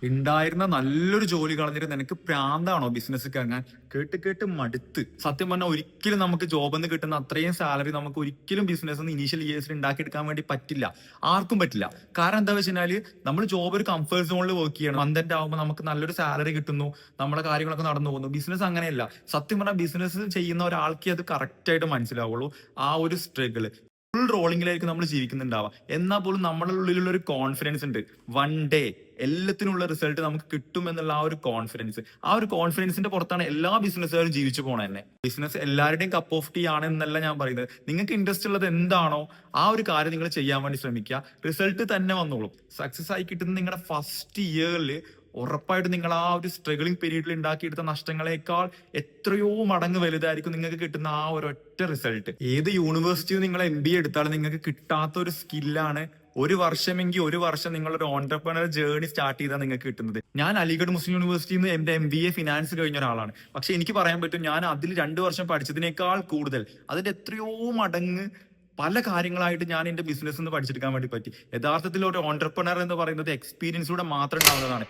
ഉണ്ടായിരുന്ന നല്ലൊരു ജോലി കളഞ്ഞിട്ട് നിനക്ക് പ്രാന്താണോ ബിസിനസ് ഇറങ്ങാൻ? കേട്ട് കേട്ട് മടുത്ത്. സത്യം പറഞ്ഞാൽ ഒരിക്കലും നമുക്ക് ജോബിൽ നിന്ന് കിട്ടുന്ന അത്രയും സാലറി നമുക്ക് ഒരിക്കലും ബിസിനസ് ഇനീഷ്യൽ ഇയേഴ്സിൽ ഉണ്ടാക്കിയെടുക്കാൻ വേണ്ടി പറ്റില്ല. ആർക്കും പറ്റില്ല. കാരണം എന്താ വെച്ചാല് നമ്മൾ ജോബ് ഒരു കംഫർട്ട് സോണിൽ വർക്ക് ചെയ്യണം. മന്ത് ആകുമ്പോൾ നമുക്ക് നല്ലൊരു സാലറി കിട്ടുന്നു, നമ്മുടെ കാര്യങ്ങളൊക്കെ നടന്നു പോകുന്നു. ബിസിനസ് അങ്ങനെയല്ല. സത്യം പറഞ്ഞാൽ ബിസിനസ് ചെയ്യുന്ന ഒരാൾക്ക് അത് കറക്റ്റ് ആയിട്ട് മനസ്സിലാവുള്ളൂ. ആ ഒരു സ്ട്രഗിൾ ഫുൾ റോളിംഗിലായിരിക്കും നമ്മൾ ജീവിക്കുന്നുണ്ടാവുക. എന്നാൽ പോലും നമ്മുടെ ഉള്ളിലുള്ള ഒരു കോൺഫിഡൻസ് ഉണ്ട്. വൺ ഡേ എല്ലാത്തിനുള്ള റിസൾട്ട് നമുക്ക് കിട്ടും എന്നുള്ള ആ ഒരു കോൺഫിഡൻസിന്റെ പുറത്താണ് എല്ലാ ബിസിനസ്സുകാരും ജീവിച്ചു പോണത് തന്നെ. ബിസിനസ് എല്ലാവരുടെയും കപ്പ് ഓഫ് ടീ ആണ് എന്നല്ല ഞാൻ പറയുന്നത്. നിങ്ങൾക്ക് ഇൻട്രസ്റ്റ് ഉള്ളത് എന്താണോ ആ ഒരു കാര്യം നിങ്ങൾ ചെയ്യാൻ വേണ്ടി ശ്രമിക്കുക. റിസൾട്ട് തന്നെ വന്നോളും. സക്സസ് ആയി കിട്ടുന്ന നിങ്ങളുടെ ഫസ്റ്റ് ഇയറിൽ ഉറപ്പായിട്ട് നിങ്ങൾ ആ ഒരു സ്ട്രഗിളിംഗ് പീരീഡിൽ ഉണ്ടാക്കിയെടുത്ത നഷ്ടങ്ങളെക്കാൾ എത്രയോ മടങ്ങ് വലുതായിരിക്കും നിങ്ങൾക്ക് കിട്ടുന്ന ആ ഒരൊറ്റ റിസൾട്ട്. ഏത് യൂണിവേഴ്സിറ്റിയിൽ നിങ്ങൾ MBA എടുത്താലും നിങ്ങൾക്ക് കിട്ടാത്ത ഒരു സ്കില്ലാണ് ഒരു വർഷമെങ്കിൽ ഒരു വർഷം നിങ്ങളൊരു ഓൺടർപ്രണർ ജേർണി സ്റ്റാർട്ട് ചെയ്താൽ നിങ്ങൾക്ക് കിട്ടുന്നത്. ഞാൻ അലിഗഡ് മുസ്ലിം യൂണിവേഴ്സിറ്റിയിൽ നിന്ന് എന്റെ MBA ഫിനാൻസ് കഴിഞ്ഞ ഒരാളാണ്. പക്ഷെ എനിക്ക് പറയാൻ പറ്റും, ഞാൻ അതിൽ 2 വർഷം പഠിച്ചതിനേക്കാൾ കൂടുതൽ അതിന്റെ എത്രയോ മടങ്ങ് പല കാര്യങ്ങളായിട്ട് ഞാൻ എന്റെ ബിസിനസ് നിന്ന് പഠിച്ചെടുക്കാൻ വേണ്ടി പറ്റി. യഥാർത്ഥത്തിൽ ഒരു ഓൺടർപ്രണർ എന്ന് പറയുന്നത് എക്സ്പീരിയൻസിലൂടെ മാത്രം ഉണ്ടാവുന്നതാണ്.